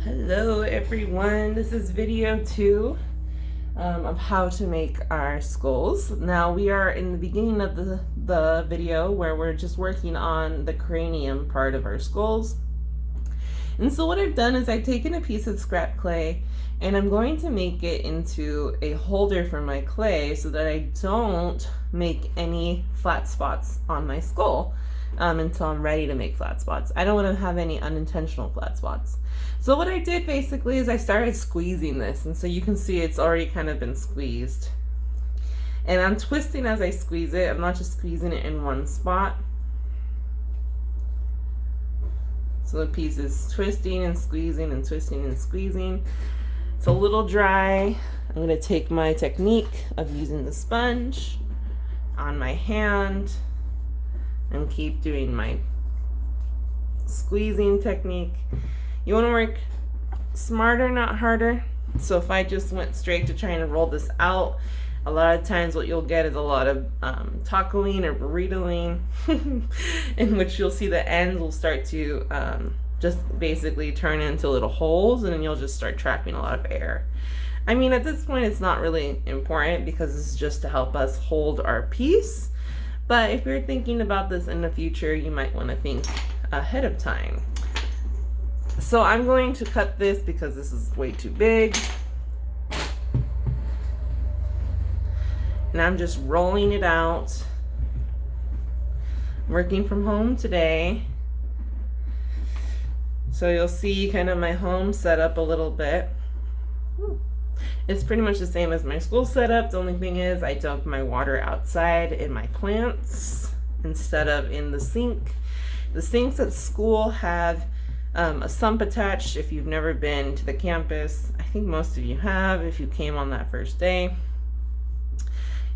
Hello everyone, this is video 2 of how to make our skulls. Now we are in the beginning of the video where we're just working on the cranium part of our skulls. And so what I've done is I've taken a piece of scrap clay and I'm going to make it into a holder for my clay so that I don't make any flat spots on my skull until I'm ready to make flat spots. I don't want to have any unintentional flat spots. So what I did basically is I started squeezing this, and so you can see it's already kind of been squeezed. And I'm twisting as I squeeze it. I'm not just squeezing it in one spot. So the piece is twisting and squeezing and twisting and squeezing. It's a little dry. I'm going to take my technique of using the sponge on my hand and keep doing my squeezing technique. You want to work smarter, not harder. So if I just went straight to trying to roll this out, a lot of times what you'll get is a lot of tacoing or burritoing, in which you'll see the ends will start to just basically turn into little holes, and then you'll just start trapping a lot of air. I mean, at this point, it's not really important because it's just to help us hold our piece. But if you're thinking about this in the future, you might want to think ahead of time. So I'm going to cut this because this is way too big. And I'm just rolling it out. I'm working from home today. So you'll see kind of my home setup a little bit. It's pretty much the same as my school setup. The only thing is I dump my water outside in my plants instead of in the sink. The sinks at school have a sump attached. If you've never been to the campus, I think most of you have if you came on that first day.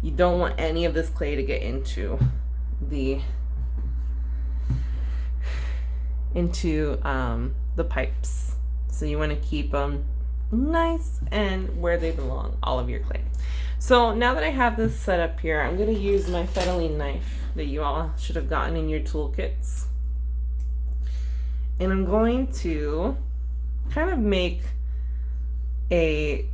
You don't want any of this clay to get into the pipes. So you want to keep them nice and where they belong, all of your clay. So now that I have this set up here, I'm going to use my fetaline knife that you all should have gotten in your toolkits. And I'm going to kind of make a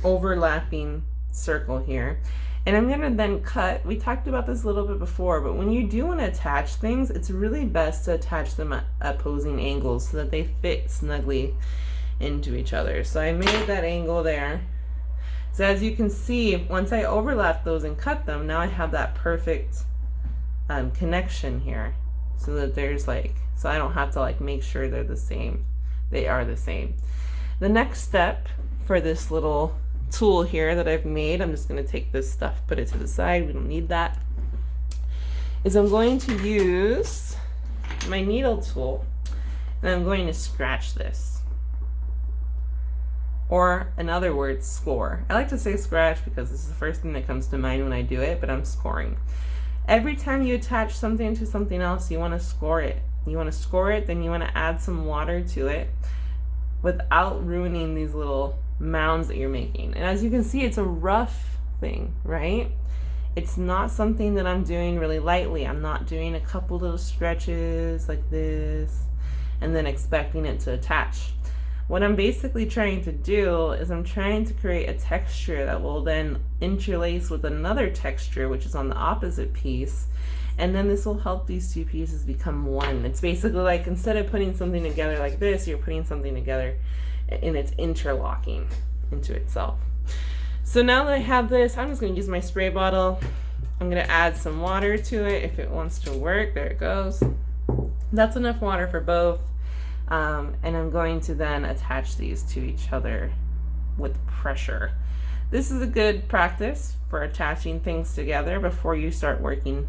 overlapping circle here. And I'm going to then cut. We talked about this a little bit before, but when you do want to attach things, it's really best to attach them at opposing angles so that they fit snugly into each other. So I made that angle there. So as you can see, once I overlap those and cut them, now I have that perfect connection here, so that there's so I don't have to make sure they're the same. They are the same. The next step for this little tool here that I've made, I'm just going to take this stuff, put it to the side, we don't need that, is I'm going to use my needle tool and I'm going to scratch this. Or in other words, score. I like to say scratch because this is the first thing that comes to mind when I do it, but I'm scoring. Every time you attach something to something else, you want to score it. You want to score it, then you want to add some water to it without ruining these little mounds that you're making. And as you can see, it's a rough thing, right? It's not something that I'm doing really lightly. I'm not doing a couple little stretches like this and then expecting it to attach. What I'm basically trying to do is I'm trying to create a texture that will then interlace with another texture, which is on the opposite piece. And then this will help these two pieces become one. It's basically like instead of putting something together like this, you're putting something together and it's interlocking into itself. So now that I have this, I'm just going to use my spray bottle. I'm going to add some water to it if it wants to work. There it goes. That's enough water for both. And I'm going to then attach these to each other with pressure. This is a good practice for attaching things together before you start working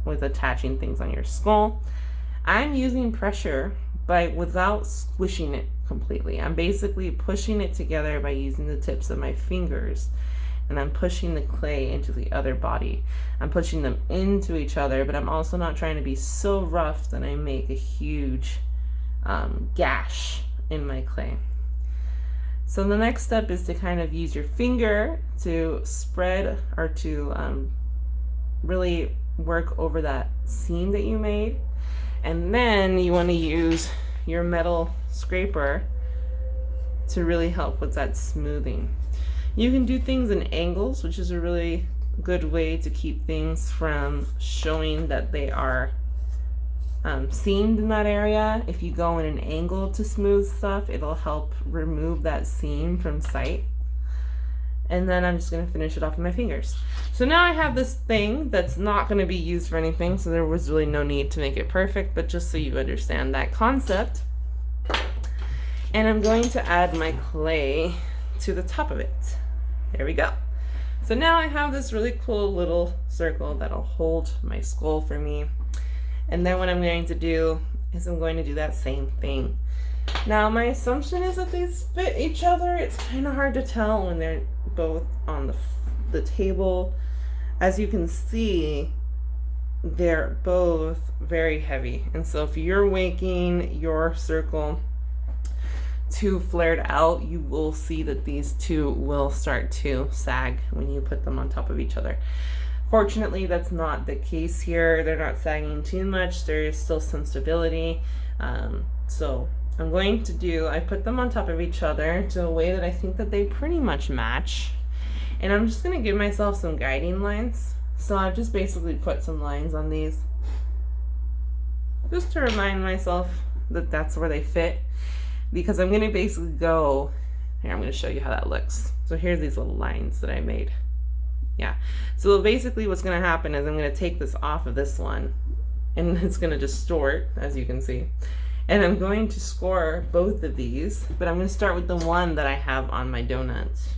with attaching things on your skull. I'm using pressure without squishing it completely. I'm basically pushing it together by using the tips of my fingers, and I'm pushing the clay into the other body. I'm pushing them into each other, but I'm also not trying to be so rough that I make a huge gash in my clay. So the next step is to kind of use your finger to spread or to really work over that seam that you made. And then you want to use your metal scraper to really help with that smoothing. You can do things in angles, which is a really good way to keep things from showing that they are seamed in that area. If you go in an angle to smooth stuff, it'll help remove that seam from sight. And then I'm just going to finish it off with my fingers. So now I have this thing that's not going to be used for anything, so there was really no need to make it perfect, but just so you understand that concept. And I'm going to add my clay to the top of it. There we go. So now I have this really cool little circle that'll hold my skull for me. And then what I'm going to do is I'm going to do that same thing. Now my assumption is that these fit each other. It's kind of hard to tell when they're both on the table. As you can see, they're both very heavy. And so if you're making your circle too flared out, you will see that these two will start to sag when you put them on top of each other. Fortunately, that's not the case here. They're not sagging too much. There is still some stability. So I'm going to I put them on top of each other to a way that I think that they pretty much match. And I'm just gonna give myself some guiding lines. So I've just basically put some lines on these just to remind myself that that's where they fit. Because I'm gonna basically go, here, I'm gonna show you how that looks. So here's these little lines that I made. Yeah, so basically what's gonna happen is I'm gonna take this off of this one and it's gonna distort, as you can see. And I'm going to score both of these, but I'm gonna start with the one that I have on my donut.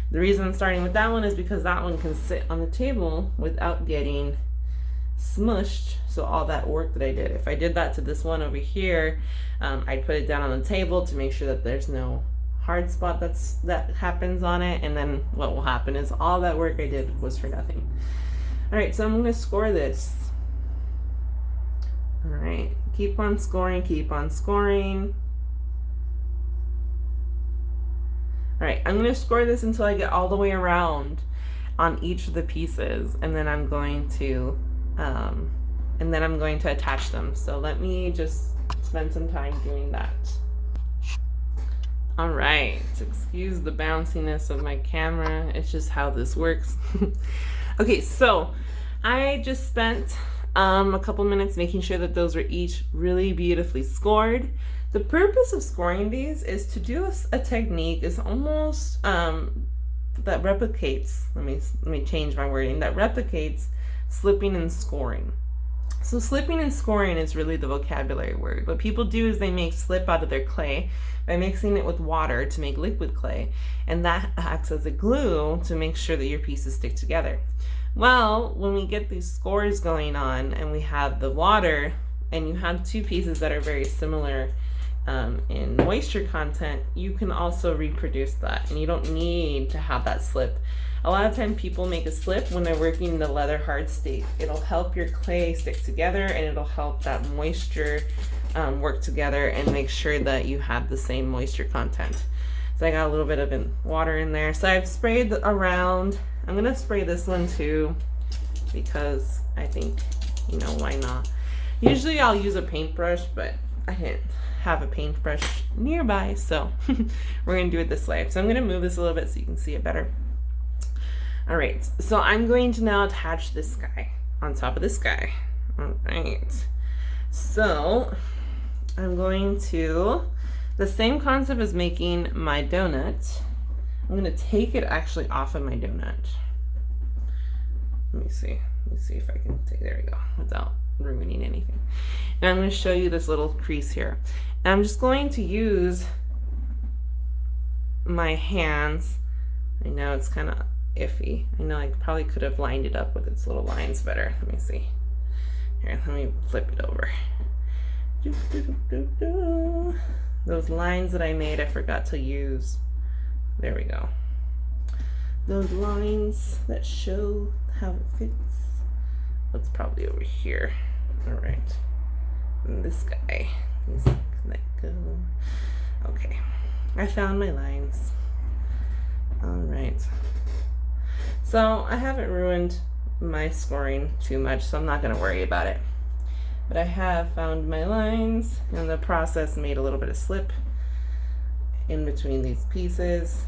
The reason I'm starting with that one is because that one can sit on the table without getting smushed. So all that work that I did, if I did that to this one over here, I'd put it down on the table to make sure that there's no hard spot that happens on it, and then what will happen is all that work I did was for nothing. All right, so I'm going to score this. All right, keep on scoring, keep on scoring. All right, I'm going to score this until I get all the way around on each of the pieces, and then I'm going to attach them. So let me just spend some time doing that. All right, excuse the bounciness of my camera. It's just how this works. Okay, so I just spent a couple minutes making sure that those were each really beautifully scored. The purpose of scoring these is to do a technique is almost that replicates, let me change my wording, that replicates slipping and scoring. So slipping and scoring is really the vocabulary word. What people do is they make slip out of their clay by mixing it with water to make liquid clay, and that acts as a glue to make sure that your pieces stick together. Well, when we get these scores going on and we have the water and you have two pieces that are very similar in moisture content, you can also reproduce that, and you don't need to have that slip. A lot of time people make a slip when they're working in the leather hard state. It'll help your clay stick together, and it'll help that moisture work together and make sure that you have the same moisture content. So I got a little bit of water in there. So I've sprayed around. I'm gonna spray this one too because I think, you know, why not? Usually I'll use a paintbrush, but I didn't have a paintbrush nearby, so we're gonna do it this way. So I'm gonna move this a little bit so you can see it better. All right, so I'm going to now attach this guy on top of this guy. All right, so I'm going to, the same concept as making my donut, I'm gonna take it actually off of my donut. Let me see if I can take, there we go, without ruining anything. And I'm gonna show you this little crease here. And I'm just going to use my hands. I know it's kind of iffy. I know I probably could have lined it up with its little lines better. Let me see. Here, let me flip it over. Those lines that I made, I forgot to use. There we go. Those lines that show how it fits. That's probably over here. All right. And this guy. Let go. Okay. I found my lines. All right. So I haven't ruined my scoring too much, so I'm not going to worry about it. But I have found my lines, and the process made a little bit of slip. in between these pieces.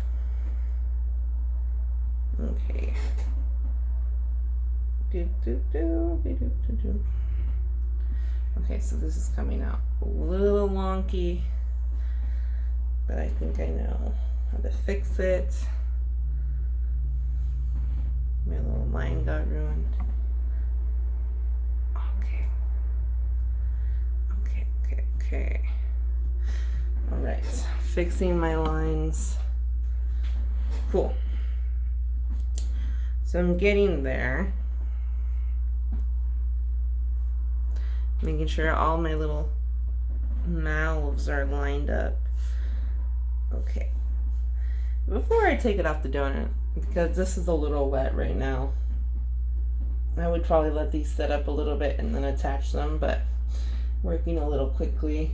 Okay. Okay, so this is coming out a little wonky, but I think I know how to fix it. My little line got ruined. Okay. All right, fixing my lines. Cool. So I'm getting there. Making sure all my little mouths are lined up. Okay. Before I take it off the donut, because this is a little wet right now, I would probably let these set up a little bit and then attach them, but working a little quickly.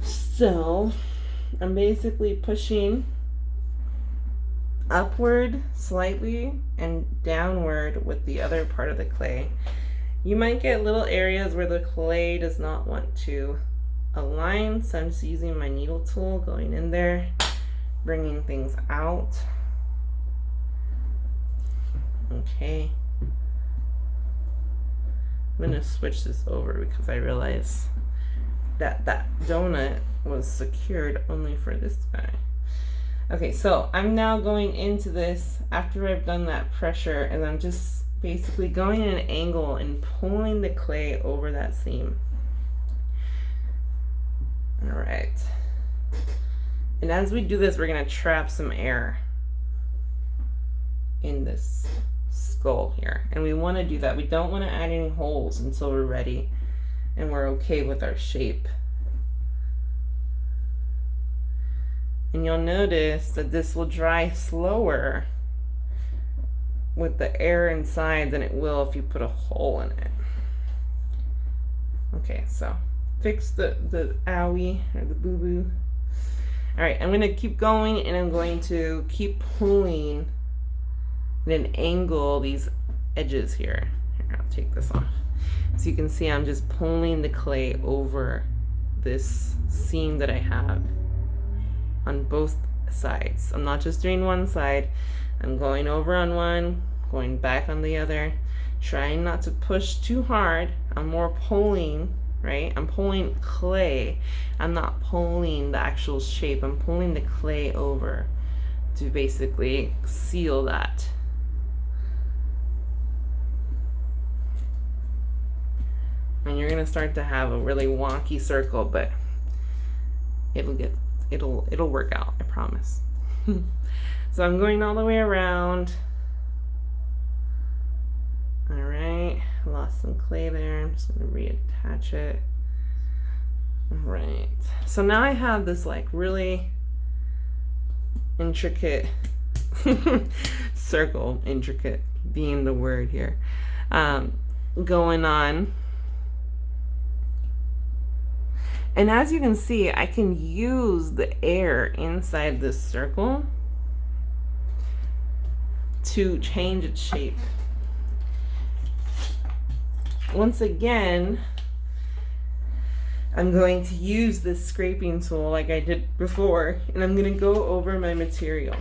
So I'm basically pushing upward slightly and downward with the other part of the clay. You might get little areas where the clay does not want to align, so I'm just using my needle tool, going in there, bringing things out. Okay. I'm gonna switch this over because I realize that that donut was secured only for this guy. Okay, so I'm now going into this after I've done that pressure, and I'm just basically going in an angle and pulling the clay over that seam. All right. And as we do this, we're gonna trap some air in this skull here. And we wanna do that. We don't wanna add any holes until we're ready and we're okay with our shape. And you'll notice that this will dry slower with the air inside than it will if you put a hole in it. Okay, so fix the owie or the boo-boo. All right, I'm gonna keep going, and I'm going to keep pulling at an angle these edges here. Here, I'll take this off. So you can see I'm just pulling the clay over this seam that I have on both sides. I'm not just doing one side. I'm going over on one, going back on the other, trying not to push too hard. I'm more pulling, right? I'm pulling clay. I'm not pulling the actual shape. I'm pulling the clay over to basically seal that. And you're gonna start to have a really wonky circle, but it'll work out, I promise. So I'm going all the way around. All right, lost some clay there. I'm just gonna reattach it. All right, so now I have this like really intricate circle, intricate being the word here, going on. And as you can see, I can use the air inside this circle to change its shape. Once again, I'm going to use this scraping tool like I did before, and I'm going to go over my material.